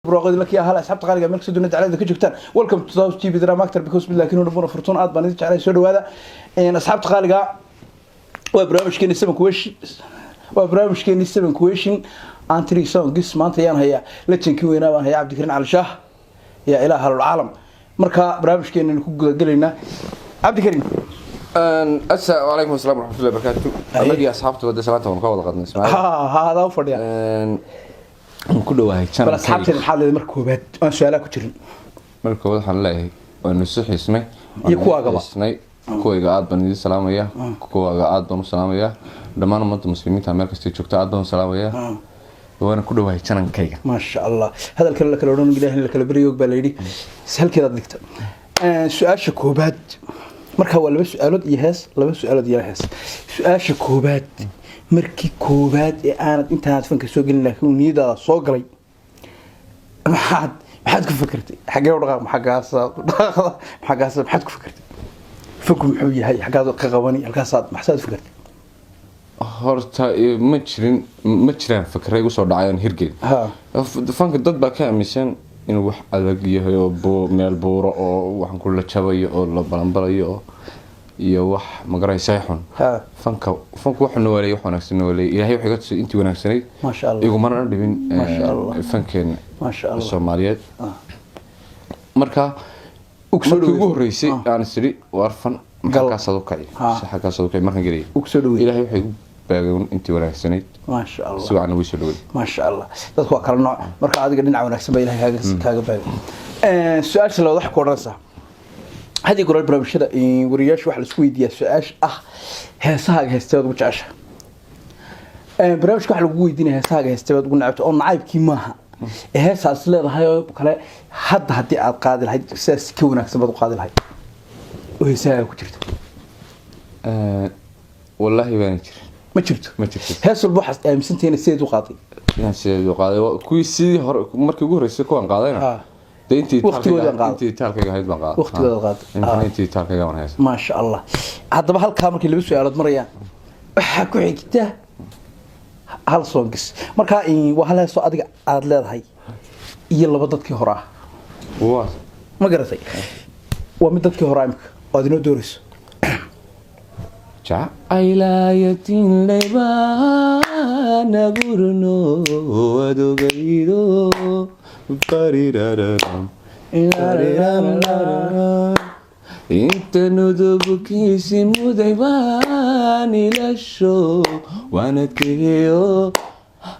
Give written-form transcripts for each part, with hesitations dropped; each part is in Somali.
بروقد لك يا هلا اسحبت قالق ملك سدونه على ka joogtaan welcome to South TV drama actor because laakiin uu dhabo furtoon aad baan idin jeclay soo dhawaada in asxaabta qaaliga waa barnaamijkeena 7 question aan tiri songs maanta ayaan hayaa legendkii weynaa baan hayaa Cabdi Kariin Cali Shaah ya ilaaha alcaalam marka barnaamijkeena ku gudagaleynaa Cabdi Kariin السلام عليكم ورحمة الله وبركاته. أنا أصحابتي ودي سمعتها من قبل قدنا اسمعي. هذا هو فردي. كله واحد. بس أصحابتي الحالة مركوبات أنا سؤالك كتير. مركوبات حنلاقي ونصح اسمه. يكوا قبا. اسمه كوا قاعد بندي سلام وياه. كوا قاعد بنو سلام وياه. لما أنا منطقة مسلمين تعمل كستي شوكت قاعد بنو سلام وياه. وأنا كله واحد كان كيجا. ما شاء الله. هذا الكلام كلورون جلاه الكلام بريوك بالليدي. سهل كذا دكتور. سؤال شكوبات. marka waa laba su'aalood iyo hees su'aasha koobaad markii koobaad ee aanad intaad fanka soo gelin laakiin niyadaada soo galay maxaad ku fikirtay xagee u dhaqaaq maxaagaas maxaad ku fikirtay fanku muxuu yahay xagaad ka qabani halkaasaad maxaad fikirtay horta ma jiraan fikray ugu soo dhacayaan hirgel fanka dad baa ka aaminsan inuu wax adag yahay oo meel buuro oo waxan ku la jabayo oo la balanbalayo iyo wax magaraysa xun fanka wax noolay wax wanaagsan noolay ilaahay waxa ka tusay intii wanaagsanay ma sha Allah igu marna dhibin fankeen ma sha Allah Soomaaliyeed marka ugu horeysay aan siri warfan marka soo kay markan galay ilaahay waxa baagan intii wanaagsanay ما شاء الله سو أنا ويش لوي ما شاء الله dadku kala nooc marka adiga dhinac wanaagsan bay ilaahay kaaga baagan su'aasha la wax kooraysa hadii goor barnaamijyada wariyaashu wax la isku weydiiyaa su'aash heesahaaga heestaad ugu jecesha barnaamijka wax lagu weydiinaa heesahaaga heestaad ugu nacabto oo nacaybkii maaha heesaas leedahay oo kale hadii aad qaadi lahayd sidaas ka wanaagsan baad u qaadi lahayd oo heesahaaga ku jirto wallahi baan jir ما جبت هسه البحث مسنتين سيد وقاضي يا سيد وقاضي كويسي markii ugu horeysay kuwan qaadayna deyntii taalkayga hayd baan qaaday waqtigeeda qaad intii taalkayga waan haysan ma sha Allah hadaba halka markii laba su'aalood marayaan waxa ku xigta hal songs marka waa hal heeso adiga aad leedahay iyo laba dadkii hore waa ma garatay waa mid dadkii hore imka oo adina doorayso aylayatin leybana gurno adogaydo pariraram inta nudubkiisi mudaybaan ilasho wanadkeyo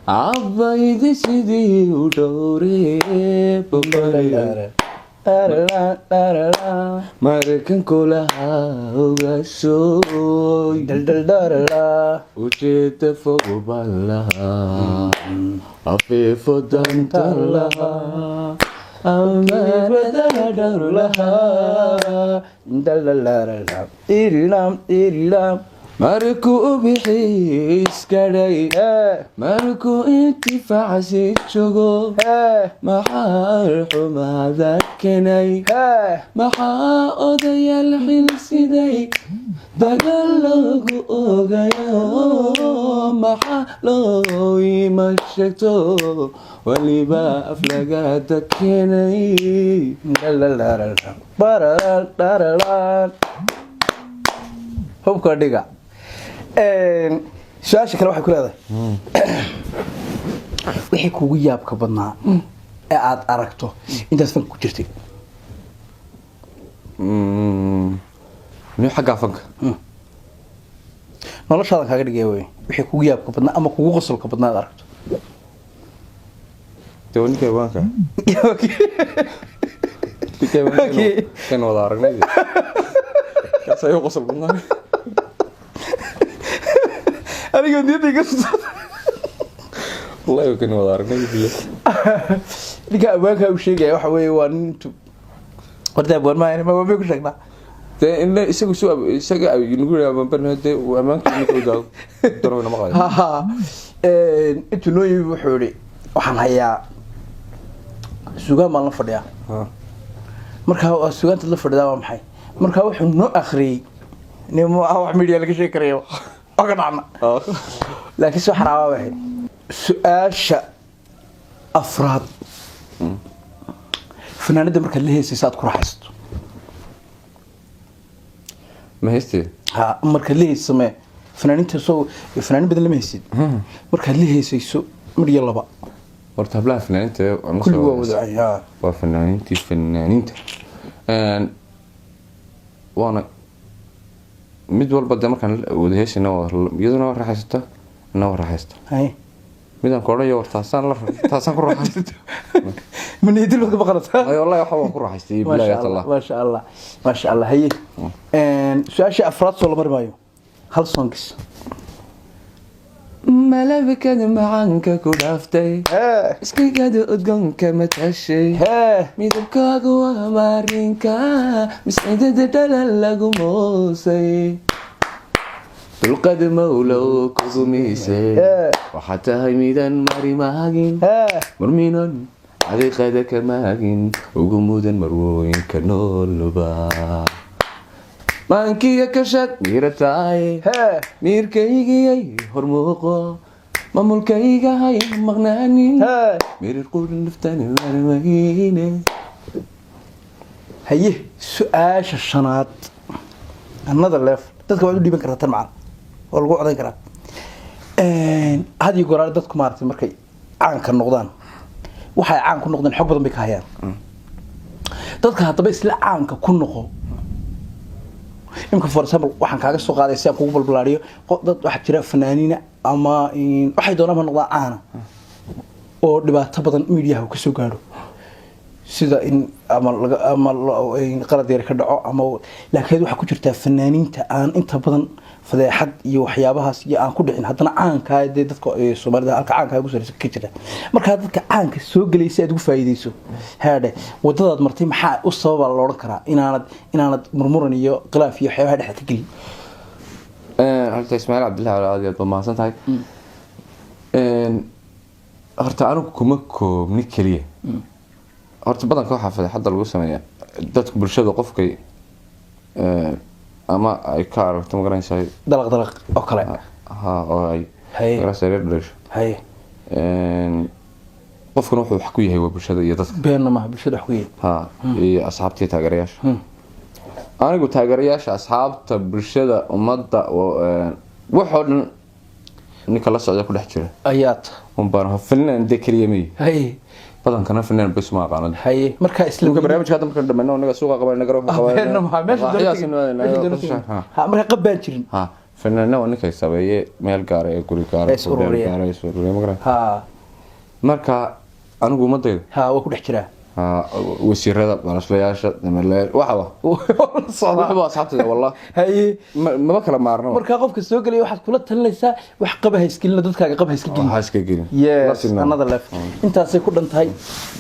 abbaydi sidii u dhowree markan kulaha ogasho ujeeda fog balaha afeefo dantalaha amarada dharulaha markuu bixiis kadhay markuu intifaacsi jogo maxaa xumaada kenay maxaa odayaal xilsiday dagal loogu ogayo maxaa loo ima sheegto waliba aflagaada kenay hubka dhiga su'aasha kale waxay ku leedahay wixii kugu yaabka badnaa ee aad aragto intaas fanka ku jirtay ni xagga fanka noloshaada kaaga dhigay way wixii kugu yaabka badnaa ama kugu qosolka badnaa aad aragto tawniga waanka kan wada aragnay kasayo qosol badnaa أنا قد يدي قصة والله يمكن وضع رقمي بالله لك أباك وشيء جاي وحوي وانتو ورده أبوان ما يعني ما بيكو شكنا إن إسقوا نقول يا بنبرنا ده وأمان كنا نقول ده ترى ما قال أنتو نوي وحوري وحنا هيا سوق ما نفرده مركها سوق أنت نفرده ما محي مركها وحنا آخري نمو أو ميديا لك شيء كريو أقنعنا لكن سو حرام واحد سؤال أفراد fanaanada marka la heesayso aad ku raaxaysto ma heystay ha marka la heesame fanaaninta soo fanaanin badan lama heesid marka la heesayso midyo laba horta hablaha fanaaniinta kulli waa wada waa fanaaniinta waana mid walba de markaan wada heesayna iyaduna waa raaxaysata ina waa raaxaysta midaan koodhayo war taasaan ku raaxaysta من يدل لك بقرة اي والله يا حبا كروح استي بالله يا الله ما شاء الله ما شاء الله هي سؤال شيء افراد ولا مرمايو هل سونكس ملابك معانك كرافتي اسكي قد ادقنك متعشي ميدبكاك ومارينكا مسعدة دلالك موسي تلقد مولو كوزميسي وحتى هيميدان ماري ماهاجين مرمينون حقيقة كماهاجين وقمودان مروين كنولبا مانكي كشات ميرتاي ميركيجي هرموقو مامولكيجا هاي مغنانين مير القول نفتاني مرماهين هيه سؤال الشنات another level dadka waa u dhiban kartaa tan macaan oo lagu codan karaa hadii goraal dadku maartay markay caan ka noqdaan waxay caan ku noqdeen xog badan bay ka hayaan dadka hadaba isla caanka ku noqo imka for example waxaan kaaga soo qaaday si aan kugu balbalaariyo dad waxa jira fanaaniina ama waxay doonaan noqdaan caan oo dhibaato badan media ka soo gaaro sida in ama qalad yar ka dhaco ama laakiin waxa ku jirta fanaaniinta aan inta badan fadeexad iyo waxyaabahaas iyo aan ku dhicin haddana caanka ah dadka Soomaalida halka caanka ugu sareysa ka jira marka dadka caanka soo galaysa aad ugu faa'iideyso haade wadadaad martay maxaa u sababa la oran karaa inaanad murmuran iyo khilaaf iyo waxyaabaha dhexda gali halka Ismaaciil Cabdullaahi aad iyo aad maasan tahay horta anigu kuma koobni kaliya horta badanka waxa fadeexada lagu sameeyaa dadka bulshada qofkay ama ay ka aragto magaranaysaa dalaq oo kale oo ay raasayr dhasho qofkuna wuxuu wax ku yahay bulshada iyo dadka beenna ma bulshada wax ku yahay iyo asxaabtii taageerayaasha anigu taageerayaasha asxaabta bulshada ummadda waxoo dhan ninka la socda ku dhex jira ayaad baan filnaan de kaliya badan kana finaan bas ma aqaan haye marka islaamka barnaamijka hadda marka dhameeyno naga suuqa qabayna garo qabayna ha marka qabaan jirin ha finaanna waa ninka sabeeye meel gaar ah guri gaar ah marka anigu ma day ha waa ku dhex jiraa wasiirada baraslayaasha dameelay waxa waa asxaabtada wallahi haye ma kala maarno marka qofka soo galay waxaad kula talinaysaa wax qaba hayskilina dadkaaga qaba hayskilin yes another level intaasay ku dhantahay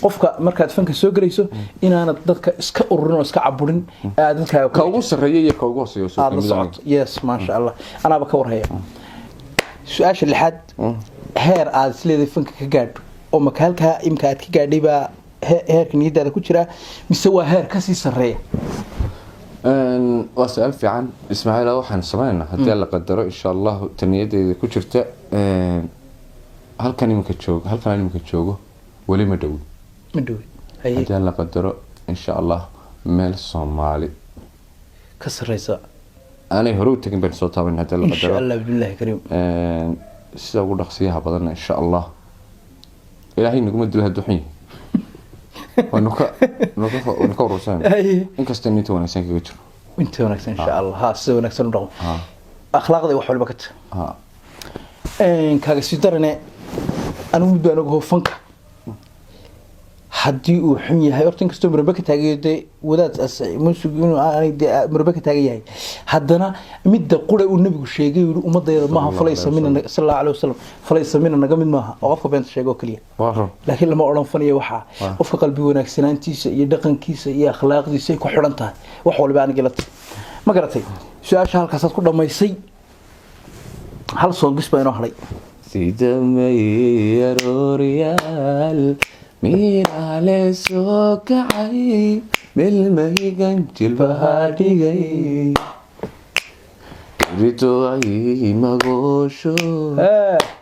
qofka markaad fanka soo galayso inaanad dadka iska ururin oo iska caburin dadkaaga ka ugu sareeyay iyo ka ugu hooseeyo yes ma sha Allah anaaba ka warhaya su'aasha lixaad heer aad isleedahay fanka ka gaadho oo makaalka imka aad ka gaadhay ba heerka niyadaada ku jira mise waa heer ka sii sareeya waa su'aal fiican Ismaaciil waxaan sameeynaa hadii la qadaro insha Allah taniyadeeda ku jirta halkan imika joogo wali ma dhow hadii la qadaro insha Allah meel Soomaali ka sareysa aanay hore u tagin baan soo taaban hadii la qadaro insha Allah billahi kariim sida ugu dhaqsiyaha badan insha Allah ilaahay naguma dilo haduxin ونكا ورسان إن كستن أنت ونكسن كجرو أنت ونكسن إن شاء الله ها سوى ونكسن رغم أخلاق ذي وحول بكت إن كاجسيدرنا أنا مبدأ أنا هو فنك حدي وحمي هاي أرتين كستو مربكة تاجي دي ودات منسوقين أنا دي مربكة تاجي هاي حدنا مدة قرأ والنبي الشيء يقول ومضى معها فليس منا صلى الله عليه وسلم فليس منا نجمد معها وقف بين الشيء وكليه لكن لما أردنا فني وحى وفق قلبي ونكسنان تيس يدقن كيس يا أخلاق دي سيك وحرنتها وحول بأنا قلت ما قرأتي سؤال شهر كاسات كل ما يسي هل صوت بس بينه هلي سيدمي يا روريال ميرا لسوك عي بالمهيقان جلبهاتي جاي ريتو عي مغوشو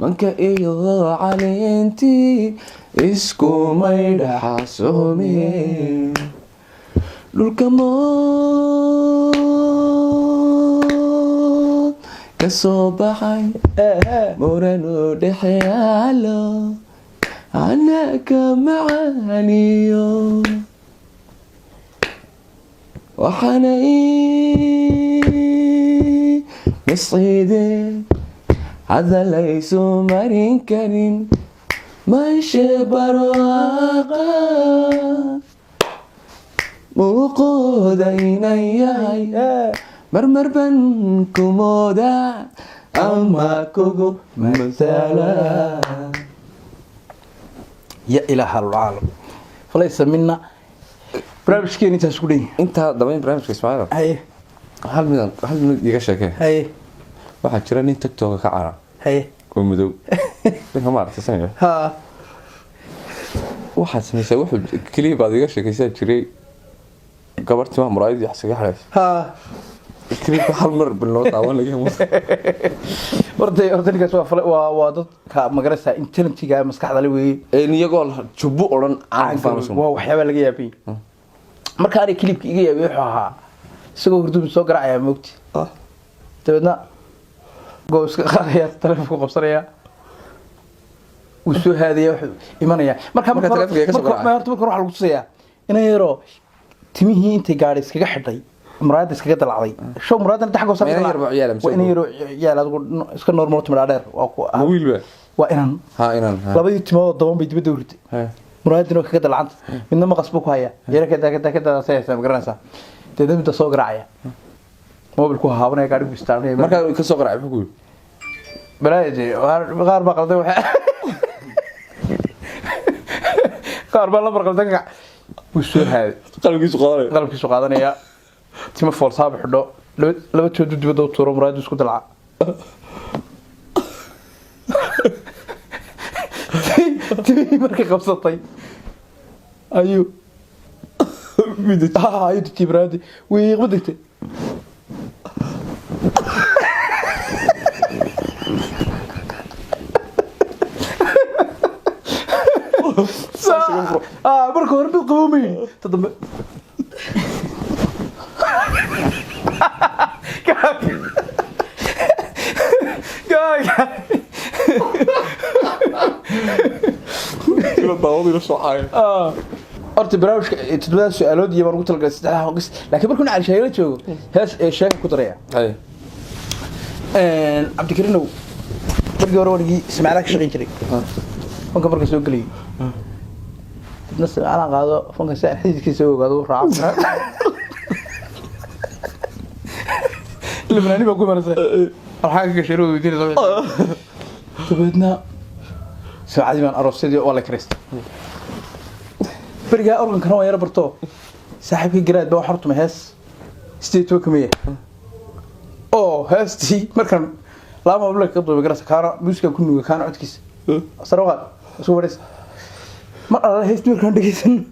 منك إيو علينتي اسكو ميدا حاسومي dhulka mood ka soo baxay murano dhexyaalo anaka macaaniyo waxaanay masciide hadalaysu marin karin manshe barwaaqa muuqooda inan yahay marmar ban kumooda ama kugu masala ya ilaaha alcaalam falaysa mina barnaamijkeeni intaas ku dhan intaa dabayn barnaamijka Ismaaciil haye hal mid iga sheekay haye waxaa jira nin TikTok ka cara haye oo madow ninka ma aragtay ha waxaad sameysay wuxuu kaliya baad iga sheekaysaa jiray gabartii muraayad iyo xasaga xareys ha kaliya hal mar biloo taawan laga hemo ordaygaas waa dad ka magaraysa intelligentiga maskaxda la weeyay iyagoo jubu oran aan fahamsan waa waxyaabo laga yaabay marka ay clipka iga yaabay wuxuu ahaa isagoo hurdum soo garaacaya moogti dabadna gooska qaadaya telefoonka qabsanaya وسو هذه إيمانية مركب مركب ما يرتبط كروح على القصية إنه يرو تميه أنت قاعد إسكجا حدي مراد إسكجا طلعي شو مراد أنت حقه صار وإنه يرو يلا تقول إسكن نورمال تمرادر مويل بقى وإنن ها إنن لابد تمو الضمان بيتبدو ورد مراد إنه كذا طلعت إنما قصبك هيا يرى كذا سياسة مقرنسة تدم تصوغ راعية مو بالكوه هاونا قاعد بيستعمل مركب كسوق راعي بقول بلاجي غار بقى qaar baa la barqaldanka wuxuu haay qalbigiisu qaadanaya tima foolsaab xidho laba jood dibadda u tuuro muraad isku dalca tii markay qabsatay ayuu ayuu tibraadi way qodagtay marka hore mid qaboomay tadambe horta barnaamijka toddobaad su'aalood iyo markuu talgalay saddex hogis laakiin markuu aan sheegay joogo hees ee sheeg ku daraya Cabdikariinow markii hore wargii Ismaaciil ka shaqeyn jiray fanka markay soo galay نص على قاعدة فنك سعر حديث كيسوي قاعدة رعب اللبناني بقول مرة الحاجة كشرو يدير طبعا تبدنا سعادي من أروسيدي ولا كريست برجع أورجن كانوا يا ربرتو ساحب الجراد بقى حرط مهاس ستيتو كمية هاس تي مركن لا ما بقول لك قبل بجرس كارا موسيقى كله كان عد كيس صراحة شو بريس ما أنا هيستور كان دقيسن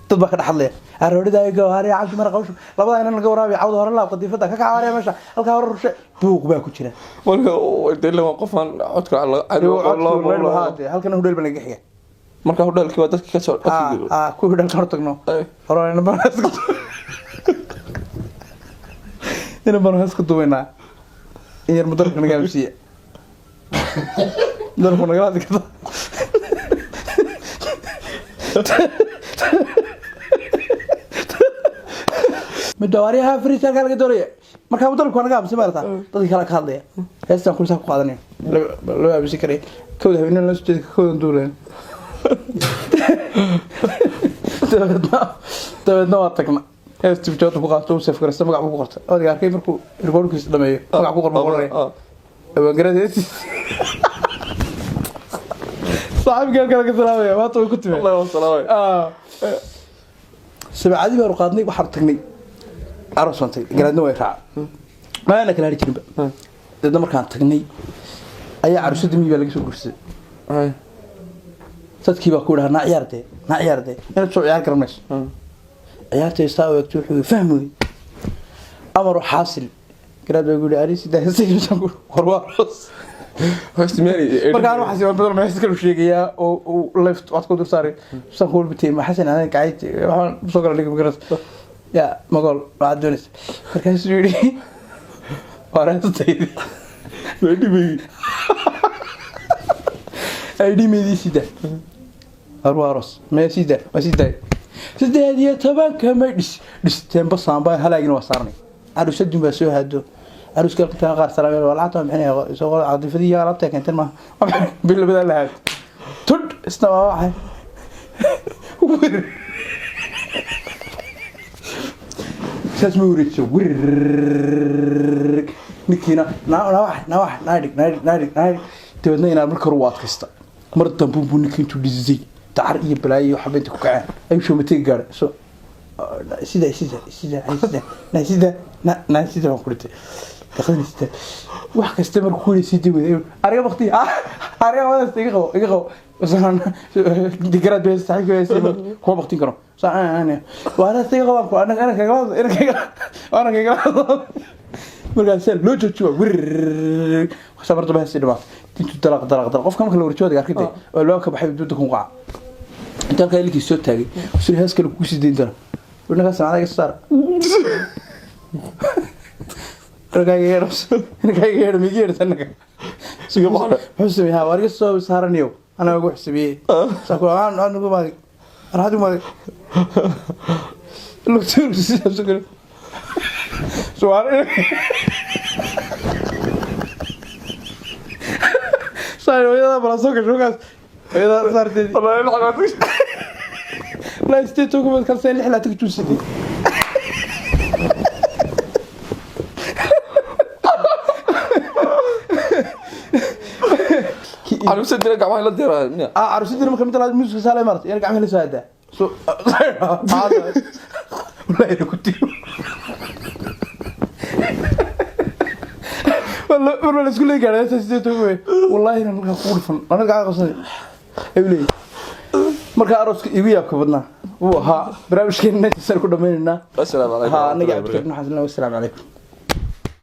تطبخ الحلية الرودي ده جوهري عبد مرقوش لبضا إن الجورابي عود هرلا قديفتها كعواري ماشى الكهور شيء بوق باكو كذا والله ده اللي وقفان عدك على الله هل كان هدول بنجحيه مركه هدول كي ودك كسر كل هدول كانوا تقنوا هراء أنا بنهسك أنا بنهسك دوينا إيه المدرب كنا جالس فيه ده كنا جالس كذا مدواريها فريسة كذا دورية مركب مدرب كنا جالس سمعتها تدي كلا كهذا هسه كل ساق قادني لو أبي سكري كود هبينا نسجد كود دورين تبدنا واتكنا هسه بجوت بقى توصف كرسي بقى بقرت أودي كيف ركو ركور كيس لما بقى بقرت وقرأت صاحب قال كذا سلامي ما طول كنت الله والسلام سبعادي بقى رقادني بحرتني عرسونتي قرأنا ويرع ما أنا كلا رجيم بقى ده مركان تغني أي عروسة مي بالك سو كرسي صدقي بقولها نعيارته أنا تسوي عيار كرمش عيارته يستوي يكتوي فهمي أمر حاصل قرأت بيقول أريس ده هسي مش هقول خرواص هستمري markaan waxa si badan ma iska sheegaya oo left waad ku dursaarey saxool bitay ma xasan aan qaayt waxaan soo galay garas يا مقول بعد دونس مركز يقولي وارستي بدي بي ايدي ميدي سيده أروارس ما سيده ما سيده سيده هذه تبان كما دس تنبا سامبا هلاقين وصارني عروس الدين بسو هادو عروس كل قطع غار سلام ولا عطوا بحني سو عاطفيه يا ربتك انت ما بال بدل هاد تد استوى واحد ساس موريتش ور نكينا نواح نادق تبدنا إن مركز رواد كستا مرة بوم نكين توديزي تعرقي بلاي وحبيت كوكعان أي شو متيجر سو سيدا نا سيدا ما قلت تخلني سيدا واحد كستمر كوني سيدي وذي أريا بختي أريا ما استيقظ بس أنا دكرات بس تحكي بس هو بختي كرام صح أنا وأنا استيقظ أنا كجلاس مركز سل لو تشوا ور خسرت بها السينما كنت طلق قف كم كلو ورجود قاركدي لو كبحب دودكم قاع انت قال لك سو تاغي سو هاس كلو كوسي دينتر ونغا سمعنا صار رجاي ميجير تنك سو بحر حسبي ها ورق سو سارنيو انا ugu xisbiye sako aan ugu maadi raadu maadi لو تشوف سؤال صار ويا براسك شو قاس ويا صارت والله الحمد لا استيتوكم الكرسي اللي حلاتك توسدي عروس الدين قاعد لا دير عروس الدين ما كملت لازم موسى سالي مرت يعني قاعد ساده سو هذا والله كنت والله اسكو لي قاعد استيتوكم والله انا marka ku dhufan ana gacan qabsaday ebley marka arooska igu yaabka badnaa uu ahaa barnaamijkeena inta sar ku dhameynaa assalaamu alaykum ha aniga abtirna xasan assalamu alaykum